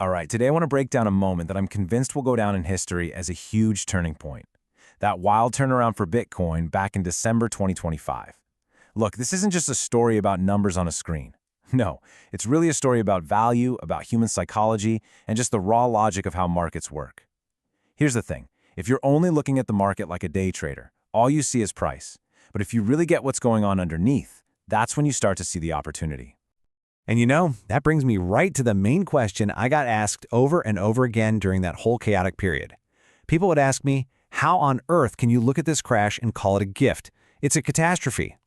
All right, today I want to break down a moment that I'm convinced will go down in history as a huge turning point. That wild turnaround for Bitcoin back in December 2025. Look, this isn't just a story about numbers on a screen. No, it's really a story about value, about human psychology, and just the raw logic of how markets work. Here's the thing. If you're only looking at the market like a day trader, all you see is price. But if you really get what's going on underneath, that's when you start to see the opportunity. And that brings me right to the main question I got asked over and over again during that whole chaotic period. People would ask me, how on earth can you look at this crash and call it a gift? It's a catastrophe.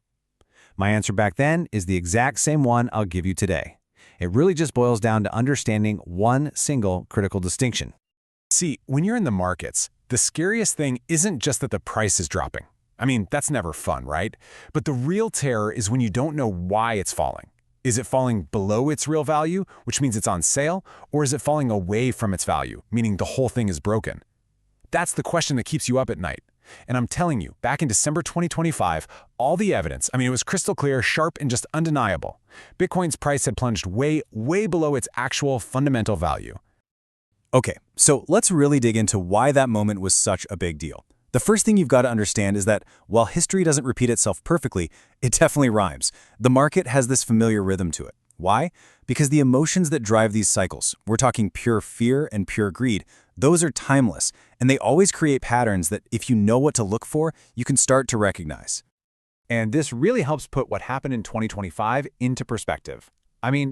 My answer back then is the exact same one I'll give you today. It really just boils down to understanding one single critical distinction. See, when you're in the markets, the scariest thing isn't just that the price is dropping. I mean, that's never fun, right? But the real terror is when you don't know why it's falling. Is it falling below its real value, which means it's on sale, or is it falling away from its value, meaning the whole thing is broken? That's the question that keeps you up at night. And I'm telling you, back in December 2025, all the evidence, it was crystal clear, sharp, and just undeniable. Bitcoin's price had plunged way, way below its actual fundamental value. Okay, so let's really dig into why that moment was such a big deal. The first thing you've got to understand is that while history doesn't repeat itself perfectly, it definitely rhymes. The market has this familiar rhythm to it. Why? Because the emotions that drive these cycles, we're talking pure fear and pure greed, those are timeless, and they always create patterns that if you know what to look for, you can start to recognize. And this really helps put what happened in 2025 into perspective.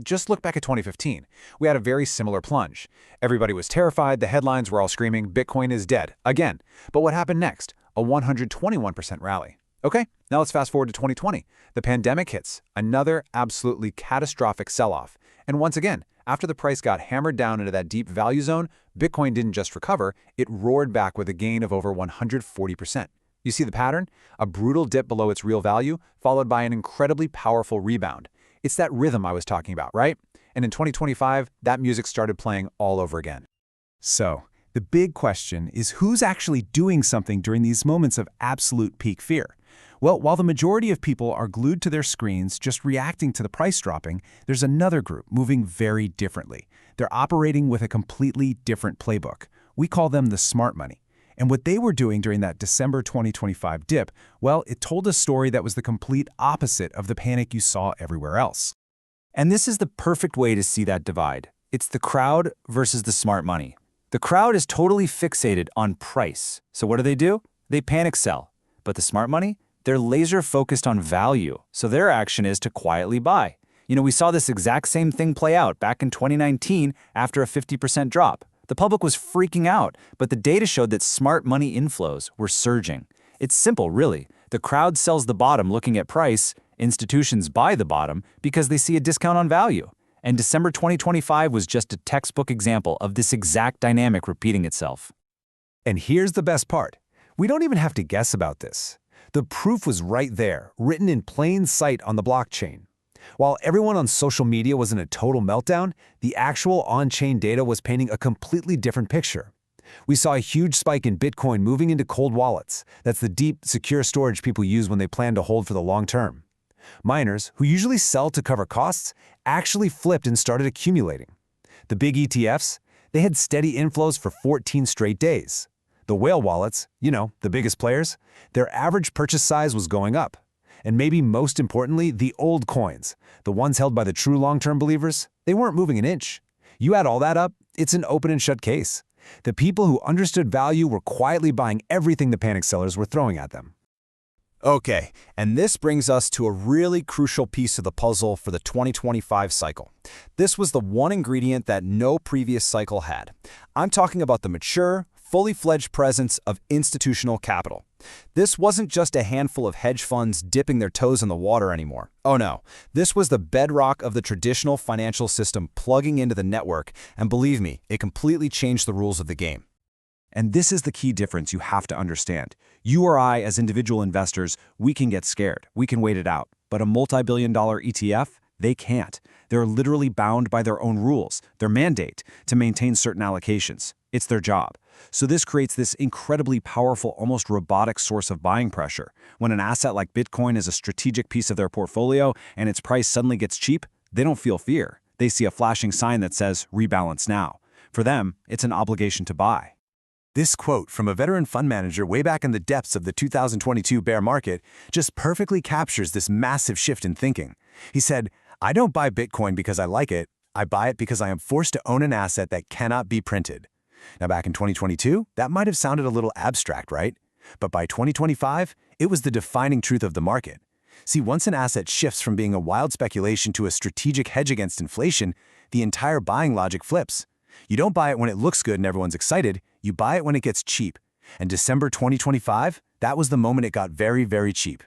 Just look back at 2015. We had a very similar plunge. Everybody was terrified, the headlines were all screaming, Bitcoin is dead, again. But what happened next? A 121% rally. Okay, now let's fast forward to 2020. The pandemic hits, another absolutely catastrophic sell-off. And once again, after the price got hammered down into that deep value zone, Bitcoin didn't just recover, it roared back with a gain of over 140%. You see the pattern? A brutal dip below its real value, followed by an incredibly powerful rebound. It's that rhythm I was talking about, right? And in 2025, that music started playing all over again. So, the big question is who's actually doing something during these moments of absolute peak fear? Well, while the majority of people are glued to their screens just reacting to the price dropping, there's another group moving very differently. They're operating with a completely different playbook. We call them the smart money. And what they were doing during that December 2025 dip, well, it told a story that was the complete opposite of the panic you saw everywhere else. And this is the perfect way to see that divide. It's the crowd versus the smart money. The crowd is totally fixated on price. So what do? They panic sell. But the smart money? They're laser focused on value. So their action is to quietly buy. We saw this exact same thing play out back in 2019 after a 50% drop. The public was freaking out, but the data showed that smart money inflows were surging. It's simple, really. The crowd sells the bottom looking at price, institutions buy the bottom because they see a discount on value. And December 2025 was just a textbook example of this exact dynamic repeating itself. And here's the best part. We don't even have to guess about this. The proof was right there, written in plain sight on the blockchain. While everyone on social media was in a total meltdown, the actual on-chain data was painting a completely different picture. We saw a huge spike in Bitcoin moving into cold wallets. That's the deep, secure storage people use when they plan to hold for the long term. Miners, who usually sell to cover costs, actually flipped and started accumulating. The big ETFs, they had steady inflows for 14 straight days. The whale wallets, the biggest players, their average purchase size was going up. And maybe most importantly, the old coins, the ones held by the true long-term believers, they weren't moving an inch. You add all that up, it's an open and shut case. The people who understood value were quietly buying everything the panic sellers were throwing at them. Okay, and this brings us to a really crucial piece of the puzzle for the 2025 cycle. This was the one ingredient that no previous cycle had. I'm talking about the mature, fully fledged presence of institutional capital. This wasn't just a handful of hedge funds dipping their toes in the water anymore. Oh no, this was the bedrock of the traditional financial system plugging into the network, and believe me, it completely changed the rules of the game. And this is the key difference you have to understand. You or I, as individual investors, we can get scared. We can wait it out. But a multi-billion-dollar ETF, they can't. They're literally bound by their own rules, their mandate, to maintain certain allocations. It's their job. So this creates this incredibly powerful, almost robotic source of buying pressure. When an asset like Bitcoin is a strategic piece of their portfolio and its price suddenly gets cheap, they don't feel fear. They see a flashing sign that says, rebalance now. For them, it's an obligation to buy. This quote from a veteran fund manager way back in the depths of the 2022 bear market just perfectly captures this massive shift in thinking. He said, "I don't buy Bitcoin because I like it. I buy it because I am forced to own an asset that cannot be printed." Now, back in 2022, that might have sounded a little abstract, right? But by 2025, it was the defining truth of the market. See, once an asset shifts from being a wild speculation to a strategic hedge against inflation, the entire buying logic flips. You don't buy it when it looks good and everyone's excited. You buy it when it gets cheap. And December 2025, that was the moment it got very, very cheap.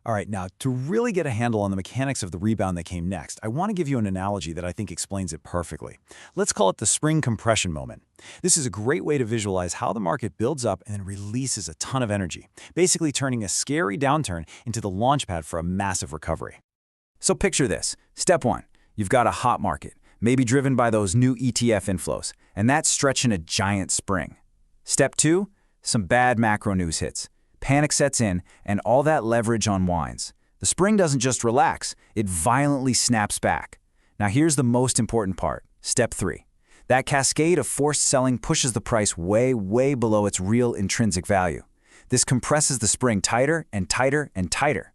All right, now, to really get a handle on the mechanics of the rebound that came next, I want to give you an analogy that I think explains it perfectly. Let's call it the spring compression moment. This is a great way to visualize how the market builds up and then releases a ton of energy, basically turning a scary downturn into the launchpad for a massive recovery. So picture this. Step 1, you've got a hot market, maybe driven by those new ETF inflows, and that's stretching a giant spring. Step 2, some bad macro news hits. Panic sets in, and all that leverage unwinds. The spring doesn't just relax, it violently snaps back. Now here's the most important part, step 3. That cascade of forced selling pushes the price way, way below its real intrinsic value. This compresses the spring tighter and tighter and tighter.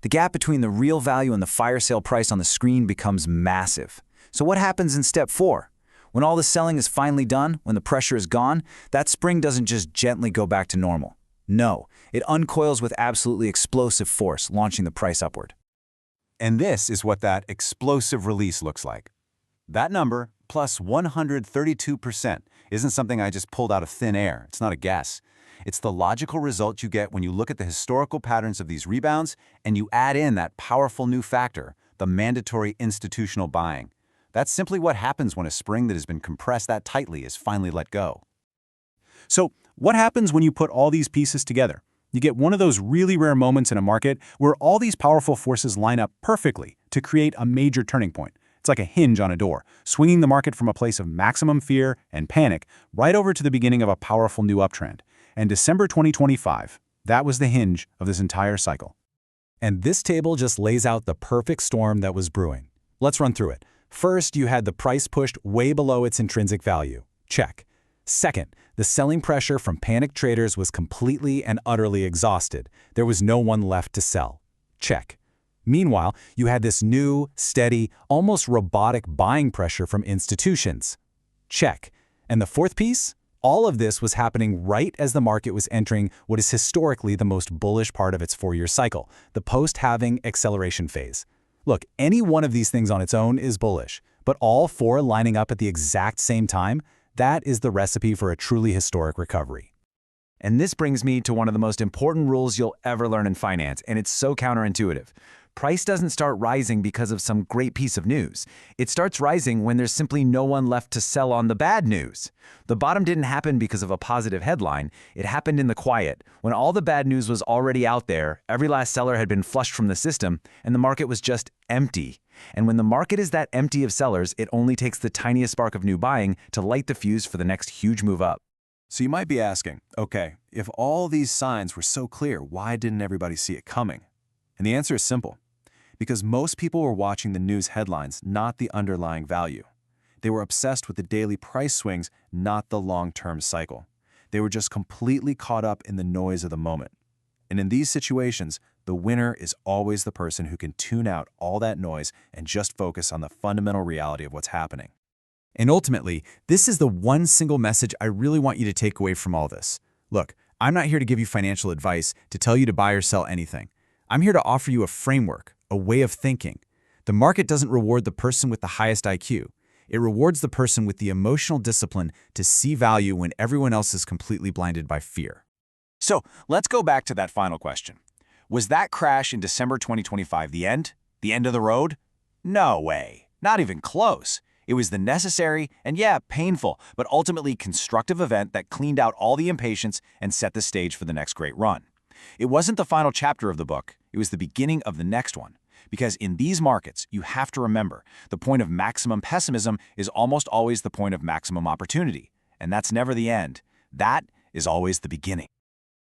The gap between the real value and the fire sale price on the screen becomes massive. So what happens in step 4? When all the selling is finally done, when the pressure is gone, that spring doesn't just gently go back to normal. No, it uncoils with absolutely explosive force, launching the price upward. And this is what that explosive release looks like. That number, plus 132%, isn't something I just pulled out of thin air. It's not a guess. It's the logical result you get when you look at the historical patterns of these rebounds and you add in that powerful new factor, the mandatory institutional buying. That's simply what happens when a spring that has been compressed that tightly is finally let go. So, what happens when you put all these pieces together? You get one of those really rare moments in a market where all these powerful forces line up perfectly to create a major turning point. It's like a hinge on a door, swinging the market from a place of maximum fear and panic right over to the beginning of a powerful new uptrend. And December 2025, that was the hinge of this entire cycle. And this table just lays out the perfect storm that was brewing. Let's run through it. First, you had the price pushed way below its intrinsic value. Check. Second, the selling pressure from panicked traders was completely and utterly exhausted. There was no one left to sell. Check. Meanwhile, you had this new, steady, almost robotic buying pressure from institutions. Check. And the fourth piece? All of this was happening right as the market was entering what is historically the most bullish part of its four-year cycle, the post-halving acceleration phase. Look, any one of these things on its own is bullish, but all four lining up at the exact same time, that is the recipe for a truly historic recovery. And this brings me to one of the most important rules you'll ever learn in finance, and it's so counterintuitive. Price doesn't start rising because of some great piece of news. It starts rising when there's simply no one left to sell on the bad news. The bottom didn't happen because of a positive headline. It happened in the quiet, when all the bad news was already out there, every last seller had been flushed from the system, and the market was just empty. And when the market is that empty of sellers, it only takes the tiniest spark of new buying to light the fuse for the next huge move up. So you might be asking, okay, if all these signs were so clear, why didn't everybody see it coming? And the answer is simple. Because most people were watching the news headlines, not the underlying value. They were obsessed with the daily price swings, not the long-term cycle. They were just completely caught up in the noise of the moment. And in these situations, the winner is always the person who can tune out all that noise and just focus on the fundamental reality of what's happening. And ultimately, this is the one single message I really want you to take away from all this. Look, I'm not here to give you financial advice, to tell you to buy or sell anything. I'm here to offer you a framework, a way of thinking. The market doesn't reward the person with the highest IQ. It rewards the person with the emotional discipline to see value when everyone else is completely blinded by fear. So let's go back to that final question. Was that crash in December 2025 the end? The end of the road? No way. Not even close. It was the necessary and, yeah, painful, but ultimately constructive event that cleaned out all the impatience and set the stage for the next great run. It wasn't the final chapter of the book. It was the beginning of the next one. Because in these markets, you have to remember, the point of maximum pessimism is almost always the point of maximum opportunity. And that's never the end. That is always the beginning.